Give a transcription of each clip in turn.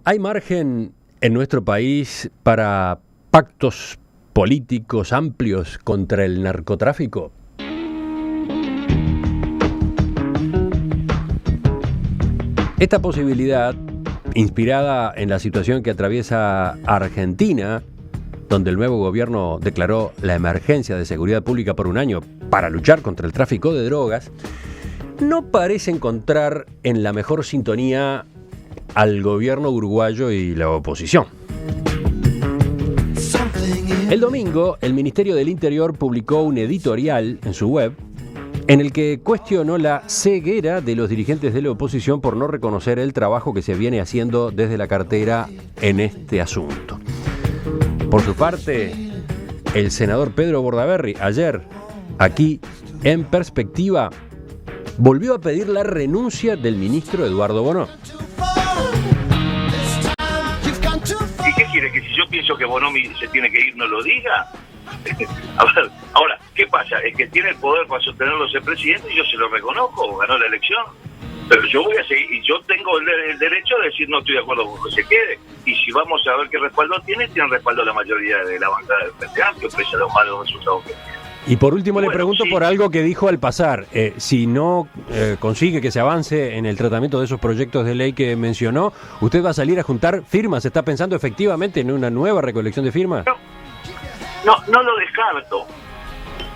¿Hay margen en nuestro país para pactos políticos amplios contra el narcotráfico? Esta posibilidad, inspirada en la situación que atraviesa Argentina, donde el nuevo gobierno declaró la emergencia de seguridad pública por un año para luchar contra el tráfico de drogas, no parece encontrar en la mejor sintonía al gobierno uruguayo y la oposición. El domingo, el Ministerio del Interior publicó un editorial en su web en el que cuestionó la ceguera de los dirigentes de la oposición por no reconocer el trabajo que se viene haciendo desde la cartera en este asunto. Por su parte, el senador Pedro Bordaberry, ayer, aquí en Perspectiva, volvió a pedir la renuncia del ministro Eduardo Bono. ¿Y qué quiere? ¿Que si yo pienso que Bonomi se tiene que ir no lo diga? A ver, ahora, ¿qué pasa? Es que tiene el poder para sostenerlo ese presidente y yo se lo reconozco, ganó la elección. Pero yo voy a seguir, y yo tengo el derecho de decir no estoy de acuerdo con que se quede. Y si vamos a ver qué respaldo tiene respaldo la mayoría de la bancada del Frente Amplio, pese a los malos resultados que tiene. Y por último le pregunto por algo que dijo al pasar. Si no consigue que se avance en el tratamiento de esos proyectos de ley que mencionó, ¿usted va a salir a juntar firmas? ¿Está pensando efectivamente en una nueva recolección de firmas? No lo descarto.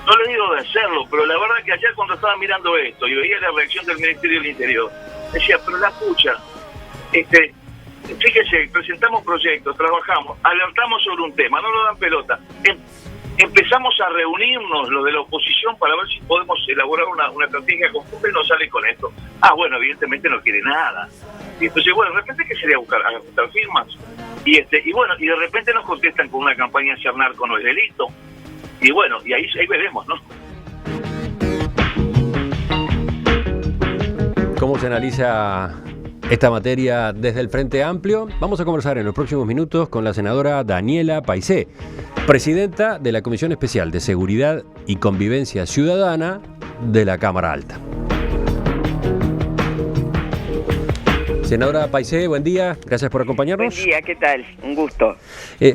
No le digo de hacerlo, pero la verdad que ayer cuando estaba mirando esto y veía la reacción del Ministerio del Interior, decía, pero la pucha, fíjese, presentamos proyectos, trabajamos, alertamos sobre un tema, no nos dan pelota. Empezamos a reunirnos los de la oposición para ver si podemos elaborar una estrategia conjunta y nos sale con esto. Bueno, evidentemente no quiere nada. Y entonces, de repente, ¿qué sería buscar firmas? Y de repente nos contestan con una campaña de hacer narco no es delito. Y ahí veremos, ¿no? ¿Cómo se analiza esta materia desde el Frente Amplio? Vamos a conversar en los próximos minutos con la senadora Daniela Paisé, presidenta de la Comisión Especial de Seguridad y Convivencia Ciudadana de la Cámara Alta. Senadora Paisé, buen día, gracias por acompañarnos. Buen día, ¿qué tal? Un gusto.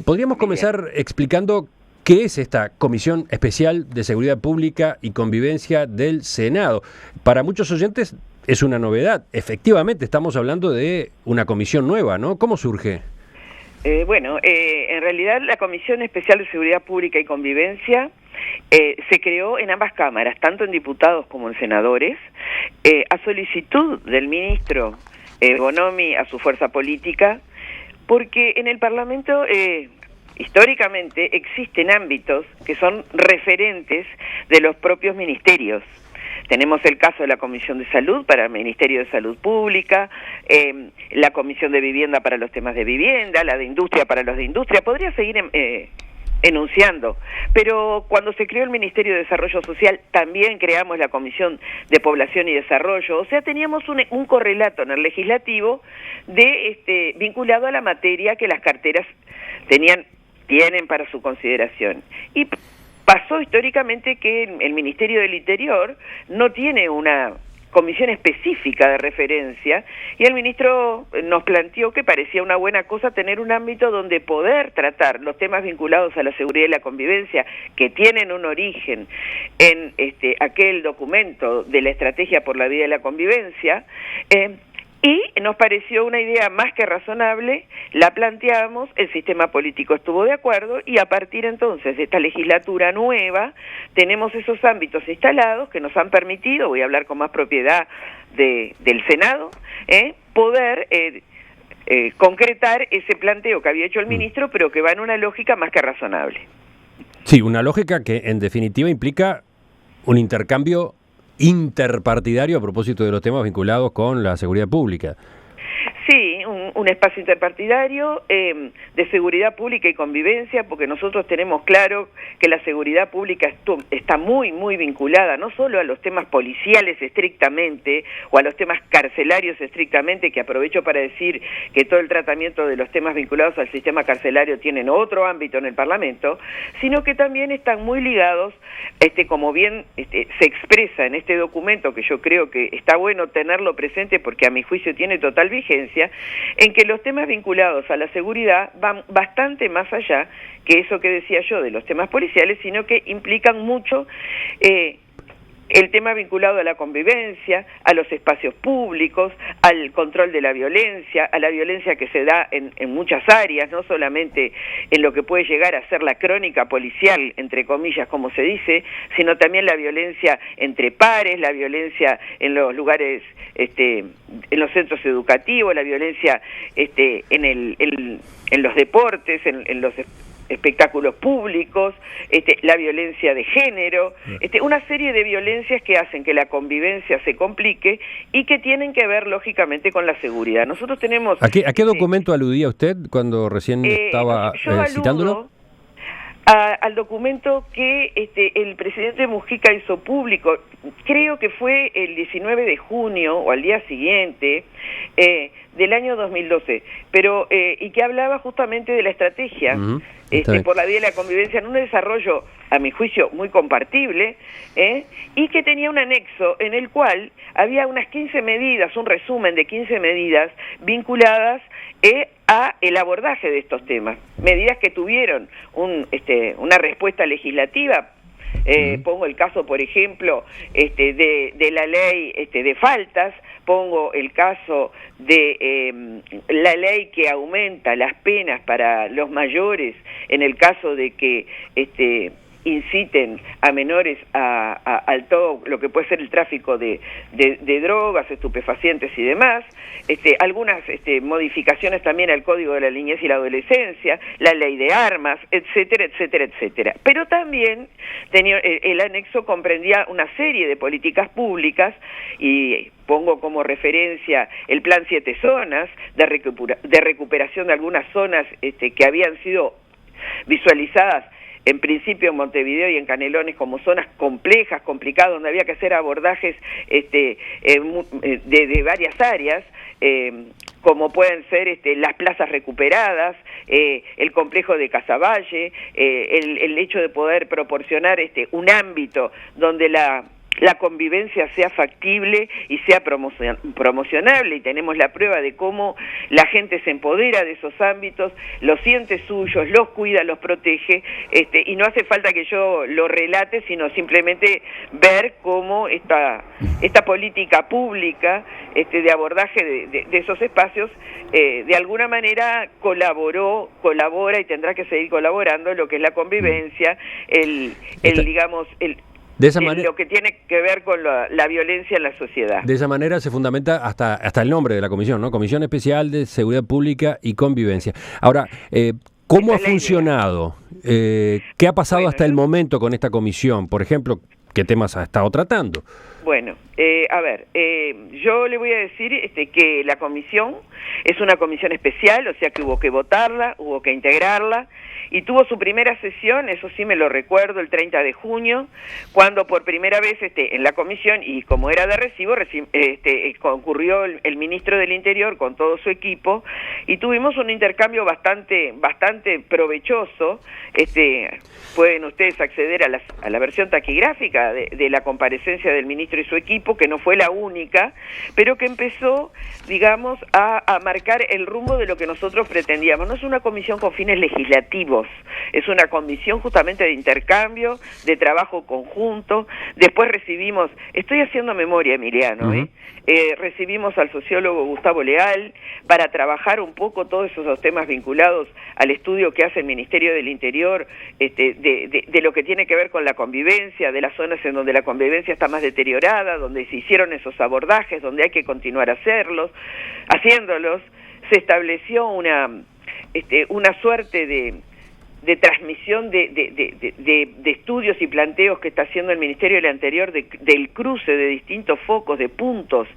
¿Podríamos comenzar explicando qué es esta Comisión Especial de Seguridad Pública y Convivencia del Senado? Para muchos oyentes es una novedad. Efectivamente, estamos hablando de una comisión nueva, ¿no? ¿Cómo surge? En realidad la Comisión Especial de Seguridad Pública y Convivencia se creó en ambas cámaras, tanto en diputados como en senadores, a solicitud del ministro Bonomi a su fuerza política, porque en el Parlamento históricamente existen ámbitos que son referentes de los propios ministerios. Tenemos el caso de la Comisión de Salud para el Ministerio de Salud Pública, la Comisión de Vivienda para los temas de vivienda, la de Industria para los de Industria. Podría seguir enunciando, pero cuando se creó el Ministerio de Desarrollo Social también creamos la Comisión de Población y Desarrollo. O sea, teníamos un correlato en el legislativo vinculado a la materia que las carteras tienen para su consideración. Y pasó históricamente que el Ministerio del Interior no tiene una comisión específica de referencia y el ministro nos planteó que parecía una buena cosa tener un ámbito donde poder tratar los temas vinculados a la seguridad y la convivencia que tienen un origen en aquel documento de la Estrategia por la Vida y la Convivencia, y nos pareció una idea más que razonable, la planteamos, el sistema político estuvo de acuerdo y a partir entonces de esta legislatura nueva tenemos esos ámbitos instalados que nos han permitido, voy a hablar con más propiedad del Senado, poder concretar ese planteo que había hecho el ministro, pero que va en una lógica más que razonable. Sí, una lógica que en definitiva implica un intercambio interpartidario a propósito de los temas vinculados con la seguridad pública. Sí, un espacio interpartidario de seguridad pública y convivencia, porque nosotros tenemos claro que la seguridad pública está muy, muy vinculada no solo a los temas policiales estrictamente o a los temas carcelarios estrictamente, que aprovecho para decir que todo el tratamiento de los temas vinculados al sistema carcelario tienen otro ámbito en el Parlamento, sino que también están muy ligados, como bien se expresa en este documento, que yo creo que está bueno tenerlo presente porque a mi juicio tiene total vigencia, en que los temas vinculados a la seguridad van bastante más allá que eso que decía yo de los temas policiales, sino que implican mucho el tema vinculado a la convivencia, a los espacios públicos, al control de la violencia, a la violencia que se da en muchas áreas, no solamente en lo que puede llegar a ser la crónica policial, entre comillas, como se dice, sino también la violencia entre pares, la violencia en los lugares, en los centros educativos, la violencia en los deportes, en los espectáculos públicos, la violencia de género, una serie de violencias que hacen que la convivencia se complique y que tienen que ver lógicamente con la seguridad. Nosotros tenemos... ¿A qué documento aludía usted cuando recién estaba citándolo? Al documento que el presidente Mujica hizo público, creo que fue el 19 de junio o al día siguiente del año 2012, pero y que hablaba justamente de la estrategia por la vía de la convivencia en un desarrollo, a mi juicio, muy compartible, y que tenía un anexo en el cual había unas 15 medidas, un resumen de 15 medidas vinculadas a el abordaje de estos temas, medidas que tuvieron una respuesta legislativa. Pongo el caso, por ejemplo, de la ley de faltas, pongo el caso de la ley que aumenta las penas para los mayores en el caso de que inciten a menores al todo lo que puede ser el tráfico de drogas, estupefacientes y demás, algunas modificaciones también al Código de la Niñez y la Adolescencia, la ley de armas, etcétera, etcétera, etcétera. Pero también el anexo comprendía una serie de políticas públicas y pongo como referencia el Plan 7 Zonas de recuperación de algunas zonas que habían sido visualizadas en principio en Montevideo y en Canelones como zonas complejas, complicadas, donde había que hacer abordajes de varias áreas, como pueden ser las plazas recuperadas, el complejo de Casaballe, el hecho de poder proporcionar un ámbito donde la convivencia sea factible y sea promocionable, y tenemos la prueba de cómo la gente se empodera de esos ámbitos, los siente suyos, los cuida, los protege, y no hace falta que yo lo relate, sino simplemente ver cómo esta política pública de abordaje de esos espacios de alguna manera colabora y tendrá que seguir colaborando en lo que es la convivencia, de esa manera, lo que tiene que ver con la violencia en la sociedad. De esa manera se fundamenta hasta el nombre de la comisión, ¿no? Comisión Especial de Seguridad Pública y Convivencia. Ahora, ¿cómo ha funcionado? ¿Qué ha pasado hasta el momento con esta comisión? Por ejemplo, ¿qué temas ha estado tratando? Bueno, yo le voy a decir que la comisión es una comisión especial, o sea que hubo que votarla, hubo que integrarla, y tuvo su primera sesión, eso sí me lo recuerdo, el 30 de junio, cuando por primera vez en la comisión, y como era de recibo, concurrió el ministro del Interior con todo su equipo, y tuvimos un intercambio bastante provechoso. Pueden ustedes acceder a la versión taquigráfica de la comparecencia del ministro y su equipo, que no fue la única, pero que empezó, digamos, a marcar el rumbo de lo que nosotros pretendíamos. No es una comisión con fines legislativos, es una comisión justamente de intercambio, de trabajo conjunto. Después recibimos, estoy haciendo memoria, Emiliano, recibimos al sociólogo Gustavo Leal para trabajar un poco todos esos temas vinculados al estudio que hace el Ministerio del Interior, de lo que tiene que ver con la convivencia, de las zonas en donde la convivencia está más deteriorada, donde se hicieron esos abordajes, donde hay que continuar haciéndolos. Se estableció una suerte de transmisión de estudios y planteos que está haciendo el Ministerio del Interior del cruce de distintos focos, de puntos,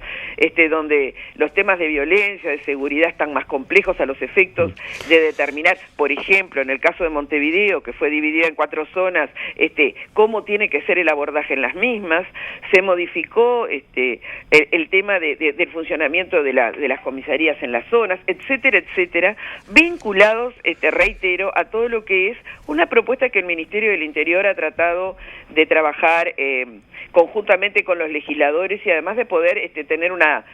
donde los temas de violencia, de seguridad están más complejos a los efectos de determinar, por ejemplo, en el caso de Montevideo, que fue dividida en 4 zonas, cómo tiene que ser el abordaje en las mismas. Se modificó el tema del funcionamiento de las comisarías en las zonas, etcétera, etcétera, vinculados, reitero, a todo lo que es una propuesta que el Ministerio del Interior ha tratado de trabajar conjuntamente con los legisladores, y además de poder tener una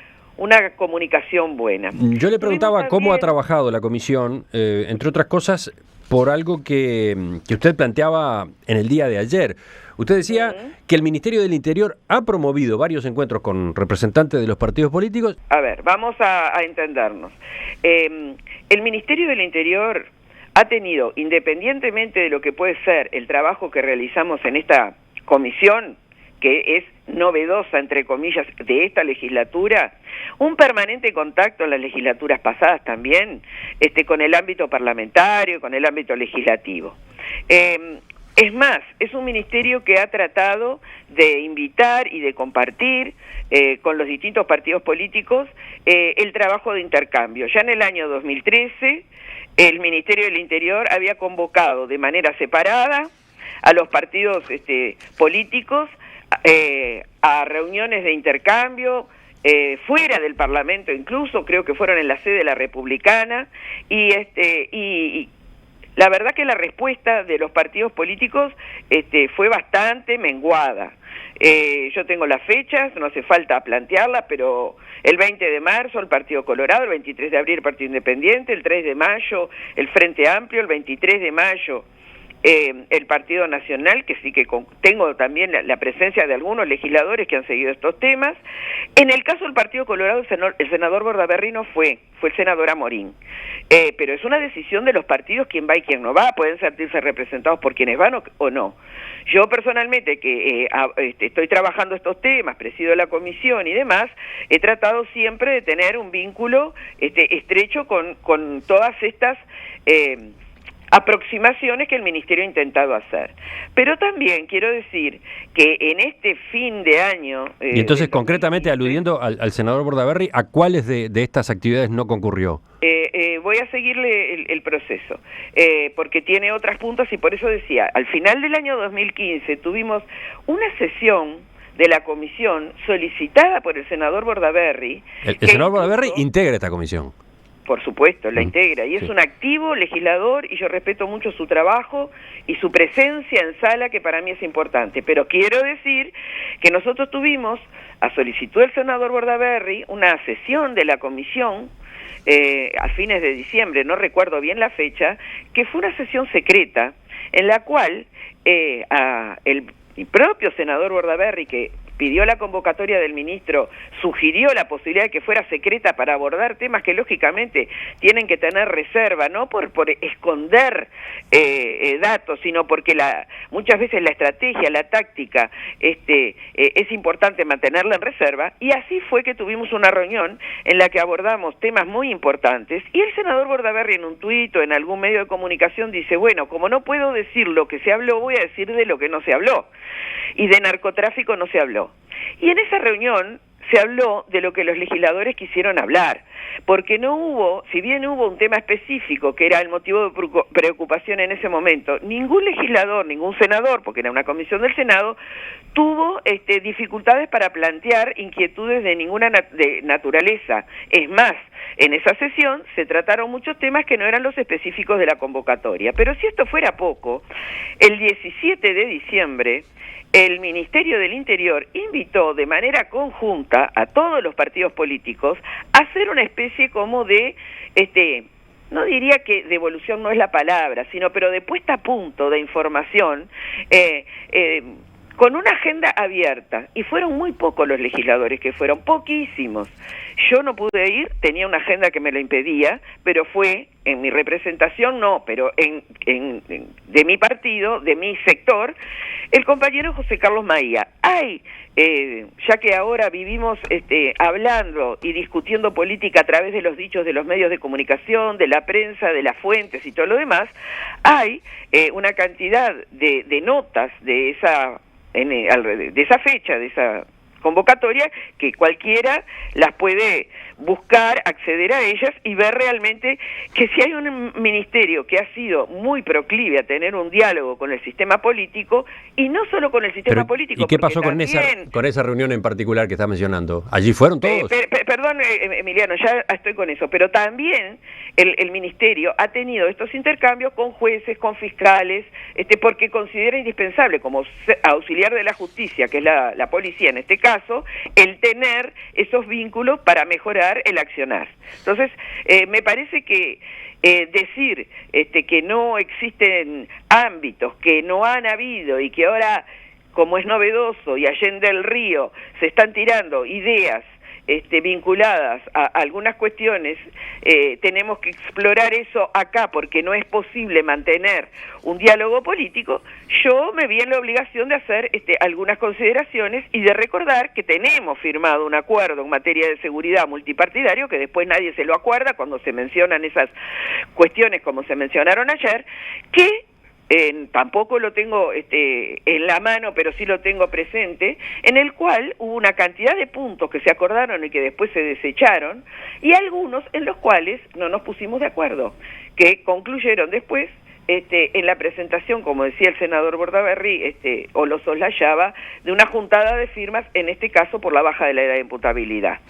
una comunicación buena. Yo le preguntaba cómo ha trabajado la comisión, entre otras cosas, por algo que usted planteaba en el día de ayer. Usted decía que el Ministerio del Interior ha promovido varios encuentros con representantes de los partidos políticos. A ver, vamos a entendernos. El Ministerio del Interior ha tenido, independientemente de lo que puede ser el trabajo que realizamos en esta comisión, que es novedosa, entre comillas, de esta legislatura, un permanente contacto en las legislaturas pasadas también, con el ámbito parlamentario, con el ámbito legislativo. Es más, es un ministerio que ha tratado de invitar y de compartir con los distintos partidos políticos el trabajo de intercambio. Ya en el año 2013, el Ministerio del Interior había convocado de manera separada a los partidos políticos a reuniones de intercambio, fuera del Parlamento incluso, creo que fueron en la sede de la Republicana, y la verdad que la respuesta de los partidos políticos fue bastante menguada. Yo tengo las fechas, no hace falta plantearlas, pero el 20 de marzo el Partido Colorado, el 23 de abril el Partido Independiente, el 3 de mayo el Frente Amplio, el 23 de mayo el Partido Nacional, que sí que tengo también la presencia de algunos legisladores que han seguido estos temas. En el caso del Partido Colorado, el senador Bordaberry no fue el senador Amorín. Pero es una decisión de los partidos quién va y quién no va, pueden sentirse representados por quienes van o no. Yo personalmente, que estoy trabajando estos temas, presido la comisión y demás, he tratado siempre de tener un vínculo estrecho con todas estas aproximaciones que el Ministerio ha intentado hacer. Pero también quiero decir que en este fin de año... y entonces, concretamente, aludiendo al senador Bordaberry, ¿a cuáles de estas actividades no concurrió? Voy a seguirle el proceso, porque tiene otras puntas y por eso decía, al final del año 2015 tuvimos una sesión de la comisión solicitada por el senador Bordaberry. El senador Bordaberry integra esta comisión. Por supuesto, la integra, y es un activo legislador, y yo respeto mucho su trabajo y su presencia en sala, que para mí es importante. Pero quiero decir que nosotros tuvimos, a solicitud del senador Bordaberry, una sesión de la comisión a fines de diciembre, no recuerdo bien la fecha, que fue una sesión secreta, en la cual el propio senador Bordaberry, que pidió la convocatoria del ministro, sugirió la posibilidad de que fuera secreta para abordar temas que lógicamente tienen que tener reserva, no por esconder datos, sino porque muchas veces la estrategia, la táctica, es importante mantenerla en reserva, y así fue que tuvimos una reunión en la que abordamos temas muy importantes, y el senador Bordaberry en un tuit o en algún medio de comunicación dice, bueno, como no puedo decir lo que se habló, voy a decir de lo que no se habló, y de narcotráfico no se habló. Y en esa reunión se habló de lo que los legisladores quisieron hablar, porque no hubo, si bien hubo un tema específico que era el motivo de preocupación en ese momento, ningún legislador, ningún senador, porque era una comisión del Senado, tuvo dificultades para plantear inquietudes de ninguna naturaleza. Es más, en esa sesión se trataron muchos temas que no eran los específicos de la convocatoria. Pero si esto fuera poco, el 17 de diciembre, el Ministerio del Interior invitó de manera conjunta a todos los partidos políticos a hacer una especie como de, no diría que devolución no es la palabra, sino pero de puesta a punto de información, con una agenda abierta, y fueron muy pocos los legisladores que fueron, poquísimos. Yo no pude ir, tenía una agenda que me lo impedía, pero fue en mi representación, no, pero de mi partido, de mi sector, el compañero José Carlos Maía. Ya que ahora vivimos hablando y discutiendo política a través de los dichos de los medios de comunicación, de la prensa, de las fuentes y todo lo demás, hay una cantidad de notas de esa fecha, de esa convocatoria, que cualquiera las puede buscar, acceder a ellas y ver realmente que si hay un ministerio que ha sido muy proclive a tener un diálogo con el sistema político, y no solo con el sistema político. ¿Y qué pasó con esa reunión en particular que está mencionando? ¿Allí fueron todos? Perdón, Emiliano, ya estoy con eso, pero también el ministerio ha tenido estos intercambios con jueces, con fiscales, porque considera indispensable, como auxiliar de la justicia, que es la policía en este caso, el tener esos vínculos para mejorar el accionar. Entonces, me parece que decir que no existen ámbitos, que no han habido y que ahora, como es novedoso y allende el río, se están tirando ideas vinculadas a algunas cuestiones, tenemos que explorar eso acá porque no es posible mantener un diálogo político. Yo me vi en la obligación de hacer algunas consideraciones y de recordar que tenemos firmado un acuerdo en materia de seguridad multipartidario, que después nadie se lo acuerda cuando se mencionan esas cuestiones como se mencionaron ayer, que tampoco lo tengo en la mano, pero sí lo tengo presente, en el cual hubo una cantidad de puntos que se acordaron y que después se desecharon, y algunos en los cuales no nos pusimos de acuerdo, que concluyeron después en la presentación, como decía el senador Bordaberry, o lo soslayaba, de una juntada de firmas, en este caso por la baja de la edad de imputabilidad.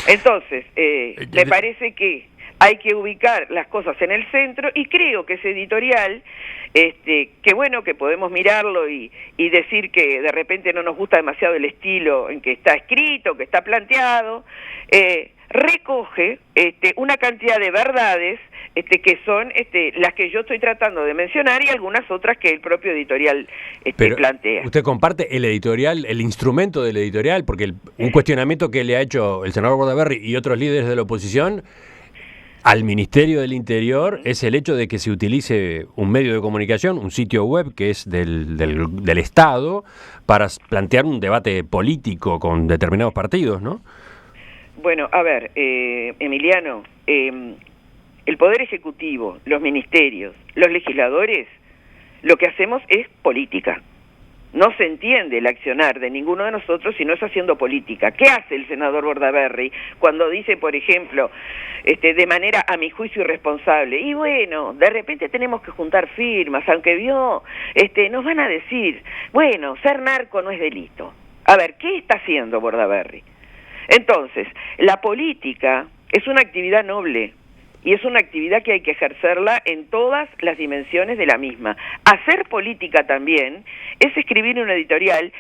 Entonces, me parece que hay que ubicar las cosas en el centro, y creo que ese editorial, que bueno, que podemos mirarlo y decir que de repente no nos gusta demasiado el estilo en que está escrito, que está planteado, recoge una cantidad de verdades que son las que yo estoy tratando de mencionar, y algunas otras que el propio editorial plantea. ¿Usted comparte el editorial, el instrumento del editorial? Porque un cuestionamiento que le ha hecho el senador Bordaberry y otros líderes de la oposición al Ministerio del Interior es el hecho de que se utilice un medio de comunicación, un sitio web que es del Estado, para plantear un debate político con determinados partidos, ¿no? Bueno, a ver, Emiliano, el Poder Ejecutivo, los ministerios, los legisladores, lo que hacemos es política. No se entiende el accionar de ninguno de nosotros si no es haciendo política. ¿Qué hace el senador Bordaberry cuando dice, por ejemplo, de manera a mi juicio irresponsable, y bueno, de repente tenemos que juntar firmas, aunque nos van a decir, bueno, ser narco no es delito? A ver, ¿qué está haciendo Bordaberry? Entonces, la política es una actividad noble, y es una actividad que hay que ejercerla en todas las dimensiones de la misma. Hacer política también es escribir un editorial.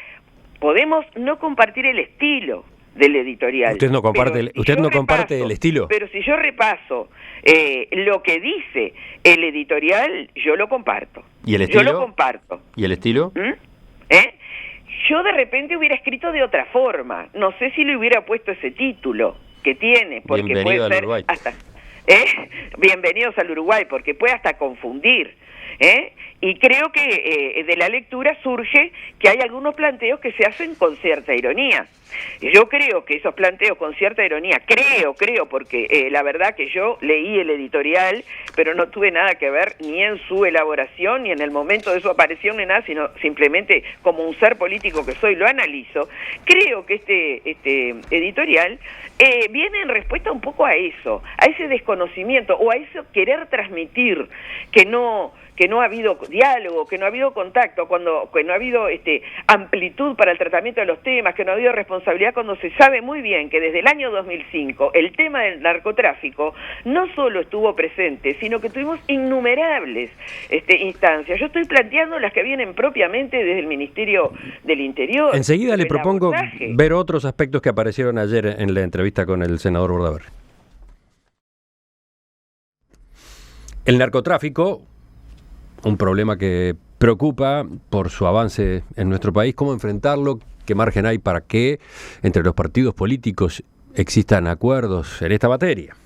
Podemos no compartir el estilo del editorial. ¿Usted no comparte el estilo? Pero si yo repaso lo que dice el editorial, yo lo comparto. ¿Y el estilo? Yo lo comparto. ¿Y el estilo? Yo de repente hubiera escrito de otra forma. No sé si le hubiera puesto ese título que tiene, porque Bienvenido puede ser Uruguay. hasta... Bienvenidos al Uruguay, porque puede hasta confundir. Y creo que de la lectura surge que hay algunos planteos que se hacen con cierta ironía. Yo creo que esos planteos con cierta ironía, creo, porque la verdad que yo leí el editorial, pero no tuve nada que ver ni en su elaboración, ni en el momento de su aparición, ni nada, sino simplemente como un ser político que soy, lo analizo. Creo que este editorial viene en respuesta un poco a eso, a ese desconocimiento, o a eso querer transmitir que no ha habido diálogo, que no ha habido contacto, que no ha habido amplitud para el tratamiento de los temas, que no ha habido responsabilidad, cuando se sabe muy bien que desde el año 2005 el tema del narcotráfico no solo estuvo presente, sino que tuvimos innumerables instancias. Yo estoy planteando las que vienen propiamente desde el Ministerio del Interior. Enseguida le propongo ver otros aspectos que aparecieron ayer en la entrevista con el senador Bordaberry. El narcotráfico, un problema que preocupa por su avance en nuestro país. ¿Cómo enfrentarlo? ¿Qué margen hay para que entre los partidos políticos existan acuerdos en esta materia?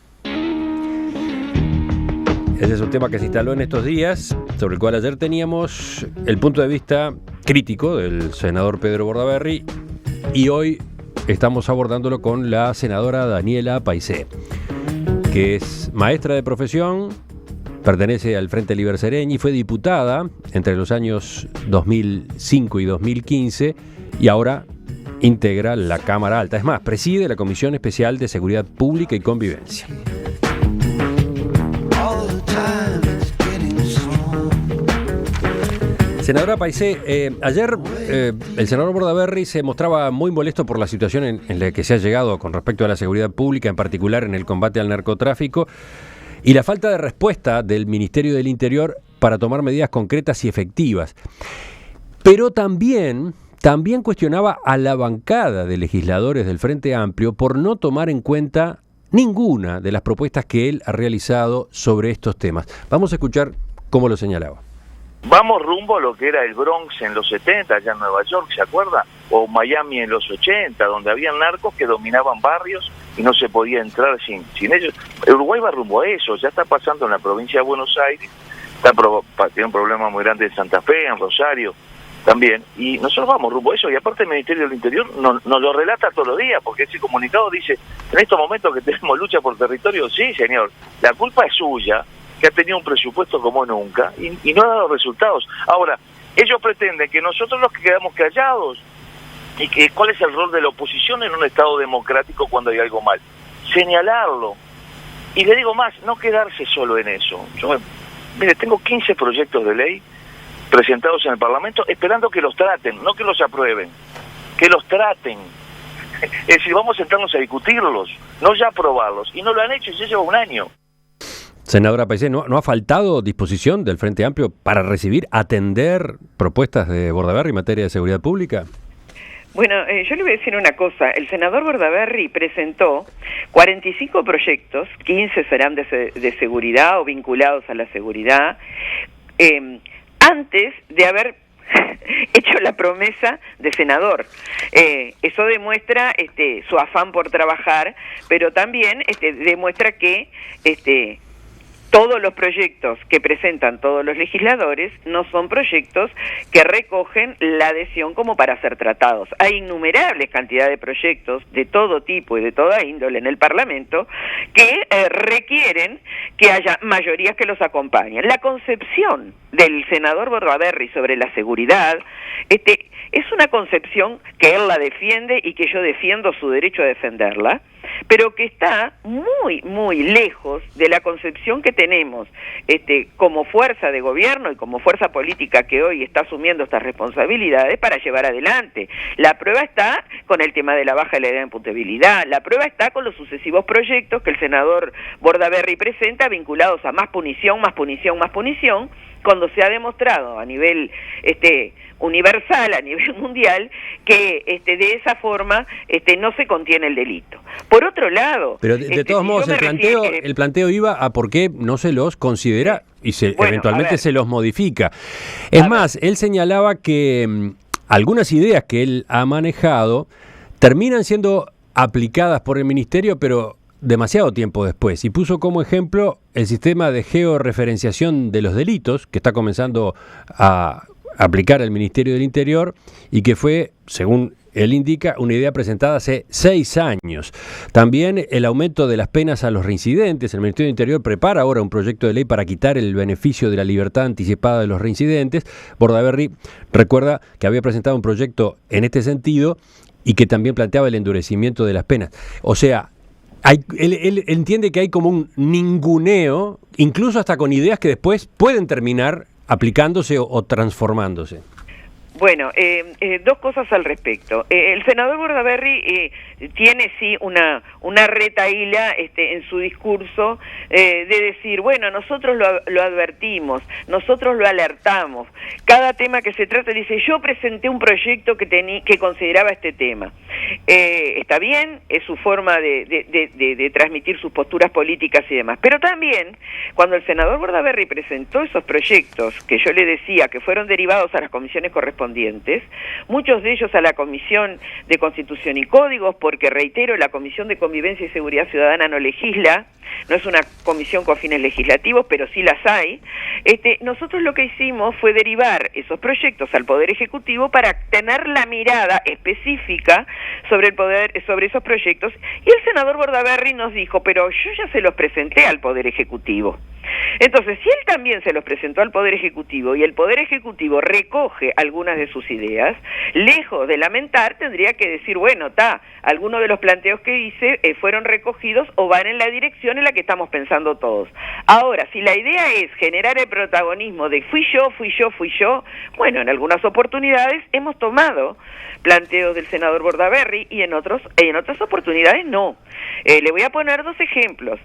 Ese es un tema que se instaló en estos días, sobre el cual ayer teníamos el punto de vista crítico del senador Pedro Bordaberry, y hoy estamos abordándolo con la senadora Daniela Paisé, que es maestra de profesión, pertenece al Frente Liber Sereñi, fue diputada entre los años 2005 y 2015 y ahora integra la Cámara Alta. Es más, preside la Comisión Especial de Seguridad Pública y Convivencia. Senadora Paisé, ayer el senador Bordaberry se mostraba muy molesto por la situación en la que se ha llegado con respecto a la seguridad pública, en particular en el combate al narcotráfico, y la falta de respuesta del Ministerio del Interior para tomar medidas concretas y efectivas. Pero también cuestionaba a la bancada de legisladores del Frente Amplio por no tomar en cuenta ninguna de las propuestas que él ha realizado sobre estos temas. Vamos a escuchar cómo lo señalaba. Vamos rumbo a lo que era el Bronx en los 70, allá en Nueva York, ¿se acuerda? O Miami en los 80, donde había narcos que dominaban barrios y no se podía entrar sin ellos. Uruguay va rumbo a eso, ya está pasando en la provincia de Buenos Aires, tiene un problema muy grande en Santa Fe, en Rosario también, y nosotros vamos rumbo a eso, y aparte el Ministerio del Interior nos lo relata todos los días, porque ese comunicado dice, en estos momentos que tenemos lucha por territorio, sí señor, la culpa es suya, que ha tenido un presupuesto como nunca y no ha dado resultados. Ahora, ellos pretenden que nosotros nos quedamos callados y que cuál es el rol de la oposición en un Estado democrático cuando hay algo mal. Señalarlo. Y le digo más, no quedarse solo en eso. Mire, tengo 15 proyectos de ley presentados en el Parlamento esperando que los traten, no que los aprueben, que los traten. Es decir, vamos a sentarnos a discutirlos, no ya aprobarlos. Y no lo han hecho, y ya lleva un año. Senadora Paisé, ¿no ha faltado disposición del Frente Amplio para atender propuestas de Bordaberry en materia de seguridad pública? Bueno, yo le voy a decir una cosa. El senador Bordaberry presentó 45 proyectos, 15 serán de seguridad o vinculados a la seguridad, antes de haber hecho la promesa de senador. Eso demuestra su afán por trabajar, pero también demuestra que todos los proyectos que presentan todos los legisladores no son proyectos que recogen la adhesión como para ser tratados. Hay innumerables cantidades de proyectos de todo tipo y de toda índole en el Parlamento que requieren que haya mayorías que los acompañen. La concepción del senador Bordaberry sobre la seguridad es una concepción que él la defiende y que yo defiendo su derecho a defenderla, pero que está muy, muy lejos de la concepción que tenemos como fuerza de gobierno y como fuerza política que hoy está asumiendo estas responsabilidades para llevar adelante. La prueba está con el tema de la baja de la edad de imputabilidad, la prueba está con los sucesivos proyectos que el senador Bordaberry presenta vinculados a más punición, cuando se ha demostrado a nivel universal, a nivel mundial, que de esa forma no se contiene el delito. Por otro lado... Pero de todos modos, el planteo iba a por qué no se los considera y eventualmente se los modifica. Es más, él señalaba que algunas ideas que él ha manejado terminan siendo aplicadas por el Ministerio, pero demasiado tiempo después, y puso como ejemplo el sistema de georreferenciación de los delitos que está comenzando a aplicar el Ministerio del Interior y que fue, según él indica, una idea presentada hace 6 años. También el aumento de las penas a los reincidentes. El Ministerio del Interior prepara ahora un proyecto de ley para quitar el beneficio de la libertad anticipada de los reincidentes. Bordaberry recuerda que había presentado un proyecto en este sentido y que también planteaba el endurecimiento de las penas. O sea, él entiende que hay como un ninguneo, incluso hasta con ideas que después pueden terminar aplicándose o transformándose. Bueno, dos cosas al respecto. El senador Bordaberry tiene sí una retahíla en su discurso de decir, bueno, nosotros lo advertimos, nosotros lo alertamos. Cada tema que se trata dice, yo presenté un proyecto que consideraba este tema. Está bien, es su forma de transmitir sus posturas políticas y demás. Pero también, cuando el senador Bordaberry presentó esos proyectos que yo le decía que fueron derivados a las comisiones correspondientes, muchos de ellos a la Comisión de Constitución y Códigos, porque reitero, la Comisión de Convivencia y Seguridad Ciudadana no legisla, no es una comisión con fines legislativos, pero sí las hay. Nosotros lo que hicimos fue derivar esos proyectos al Poder Ejecutivo para tener la mirada específica sobre esos proyectos, y el senador Bordaberry nos dijo, pero yo ya se los presenté al Poder Ejecutivo. Entonces, si él también se los presentó al Poder Ejecutivo y el Poder Ejecutivo recoge algunas de sus ideas, lejos de lamentar, tendría que decir, bueno, algunos de los planteos que hice fueron recogidos o van en la dirección en la que estamos pensando todos. Ahora, si la idea es generar el protagonismo de fui yo, bueno, en algunas oportunidades hemos tomado planteos del senador Bordaberry y en otras oportunidades no. Le voy a poner 2 ejemplos.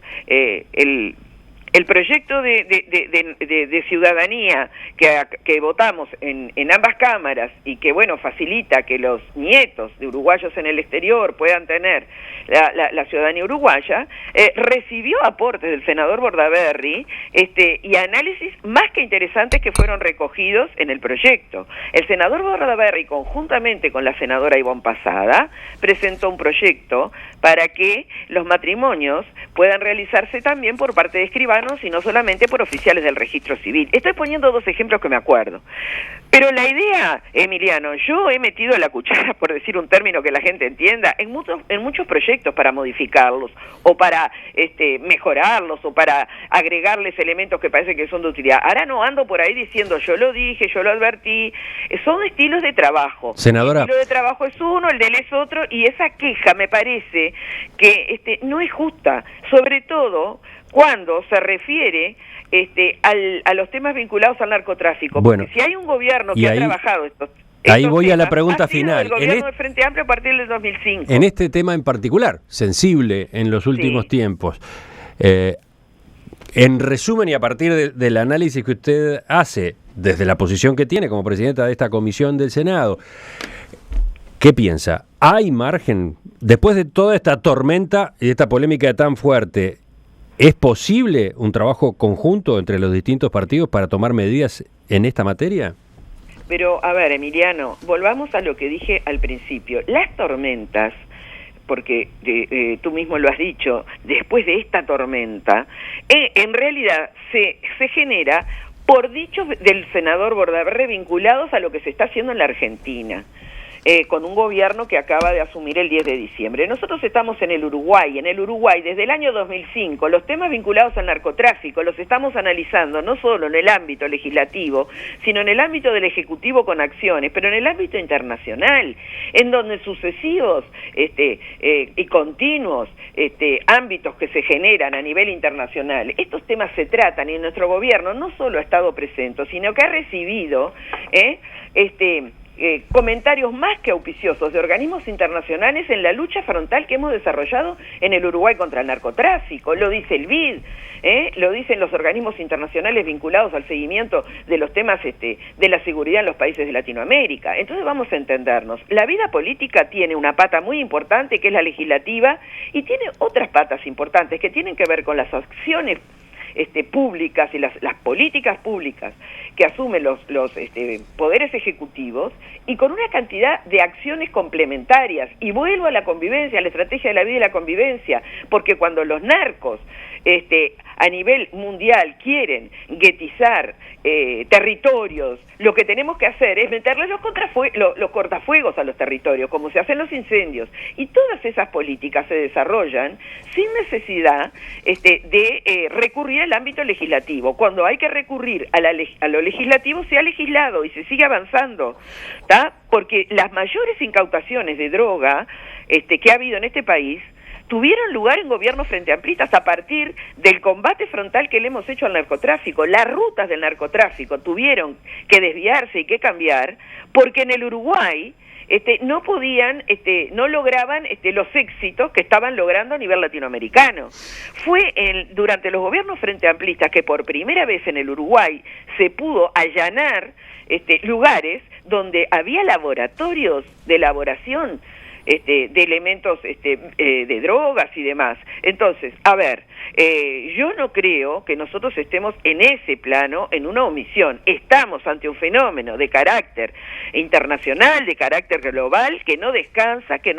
El proyecto de ciudadanía que votamos en ambas cámaras y que, bueno, facilita que los nietos de uruguayos en el exterior puedan tener la ciudadanía uruguaya, recibió aportes del senador Bordaberry y análisis más que interesantes que fueron recogidos en el proyecto. El senador Bordaberry, conjuntamente con la senadora Ivonne Pasada, presentó un proyecto para que los matrimonios puedan realizarse también por parte de escribanos y no solamente por oficiales del registro civil. Estoy poniendo 2 ejemplos que me acuerdo. Pero la idea, Emiliano, yo he metido la cuchara, por decir un término que la gente entienda, en muchos proyectos para modificarlos, o para mejorarlos, o para agregarles elementos que parece que son de utilidad. Ahora no ando por ahí diciendo, yo lo dije, yo lo advertí. Son estilos de trabajo. Senadora. El estilo de trabajo es uno, el de él es otro, y esa queja me parece que no es justa, sobre todo cuando se refiere a los temas vinculados al narcotráfico. Bueno, porque si hay un gobierno que ha trabajado estos ahí voy temas, a la pregunta final. El gobierno de Frente Amplio a partir del 2005. En este tema en particular, sensible en los últimos tiempos, en resumen y a partir del análisis que usted hace desde la posición que tiene como presidenta de esta comisión del Senado, ¿qué piensa? ¿Hay margen, después de toda esta tormenta y esta polémica tan fuerte, es posible un trabajo conjunto entre los distintos partidos para tomar medidas en esta materia? Pero, a ver, Emiliano, volvamos a lo que dije al principio. Las tormentas, porque tú mismo lo has dicho, después de esta tormenta, en realidad se genera por dichos del senador Bordaberry vinculados a lo que se está haciendo en la Argentina. Con un gobierno que acaba de asumir el 10 de diciembre. Nosotros estamos en el Uruguay. En el Uruguay, desde el año 2005, los temas vinculados al narcotráfico los estamos analizando no solo en el ámbito legislativo, sino en el ámbito del Ejecutivo con acciones, pero en el ámbito internacional, en donde sucesivos y continuos ámbitos que se generan a nivel internacional, estos temas se tratan y nuestro gobierno no solo ha estado presente, sino que ha recibido comentarios más que auspiciosos de organismos internacionales en la lucha frontal que hemos desarrollado en el Uruguay contra el narcotráfico. Lo dice el BID, lo dicen los organismos internacionales vinculados al seguimiento de los temas de la seguridad en los países de Latinoamérica. Entonces vamos a entendernos. La vida política tiene una pata muy importante que es la legislativa y tiene otras patas importantes que tienen que ver con las acciones públicas y las políticas públicas que asumen los poderes ejecutivos y con una cantidad de acciones complementarias. Y vuelvo a la convivencia, a la estrategia de la vida y la convivencia, porque cuando los narcos a nivel mundial quieren guetizar territorios, lo que tenemos que hacer es meterle los cortafuegos a los territorios, como se hacen los incendios, y todas esas políticas se desarrollan sin necesidad de recurrir al ámbito legislativo. Cuando hay que recurrir a lo legislativo, se ha legislado y se sigue avanzando, ¿tá? Porque las mayores incautaciones de droga que ha habido en este país tuvieron lugar en gobiernos frente amplistas a partir del combate frontal que le hemos hecho al narcotráfico. Las rutas del narcotráfico tuvieron que desviarse y que cambiar porque en el Uruguay no podían, no lograban los éxitos que estaban logrando a nivel latinoamericano. Fue durante los gobiernos frente amplistas que por primera vez en el Uruguay se pudo allanar lugares donde había laboratorios de elaboración de elementos de drogas y demás. Entonces, a ver, yo no creo que nosotros estemos en ese plano en una omisión. Estamos ante un fenómeno de carácter internacional, de carácter global, que no descansa, que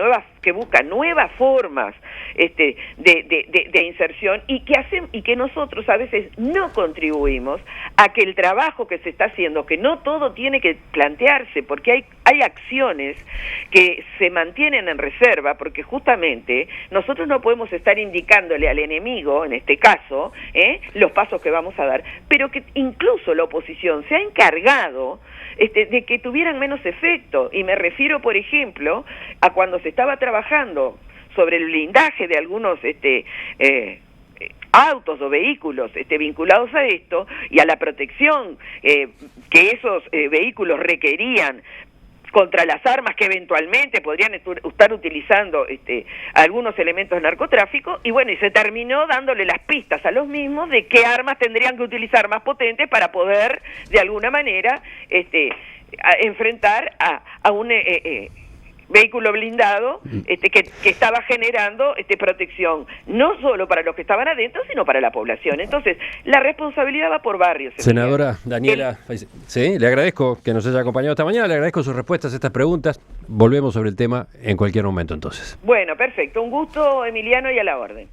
busca nuevas formas de inserción y que nosotros a veces no contribuimos a que el trabajo que se está haciendo, que no todo tiene que plantearse, porque hay acciones que se mantienen en reserva, porque justamente nosotros no podemos estar indicándole al enemigo, en este caso, los pasos que vamos a dar, pero que incluso la oposición se ha encargado de que tuvieran menos efecto, y me refiero, por ejemplo, a cuando se estaba trabajando sobre el blindaje de algunos autos o vehículos vinculados a esto y a la protección que esos vehículos requerían contra las armas que eventualmente podrían estar utilizando algunos elementos de narcotráfico, y bueno, y se terminó dándole las pistas a los mismos de qué armas tendrían que utilizar más potentes para poder, de alguna manera, enfrentar a un vehículo blindado que estaba generando protección, no solo para los que estaban adentro, sino para la población. Entonces, la responsabilidad va por barrios. Senadora Daniela, sí, le agradezco que nos haya acompañado esta mañana, le agradezco sus respuestas a estas preguntas. Volvemos sobre el tema en cualquier momento, entonces. Bueno, perfecto. Un gusto, Emiliano, y a la orden.